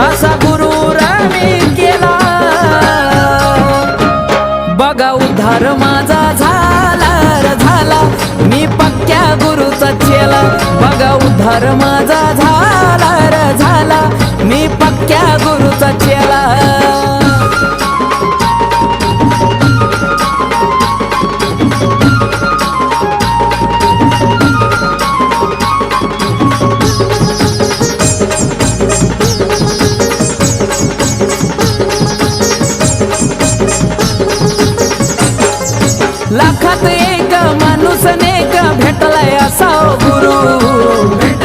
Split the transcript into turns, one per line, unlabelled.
असा गुरु मी केला बघा उद्धार माझा झाला रे झाला मी पक्क्या गुरुचा चेला बघा उद्धार माझा झाला रे झाला मी पक्क्या गुरुचा चेला लाखात एक माणूस नेक भेटलाय असा गुरु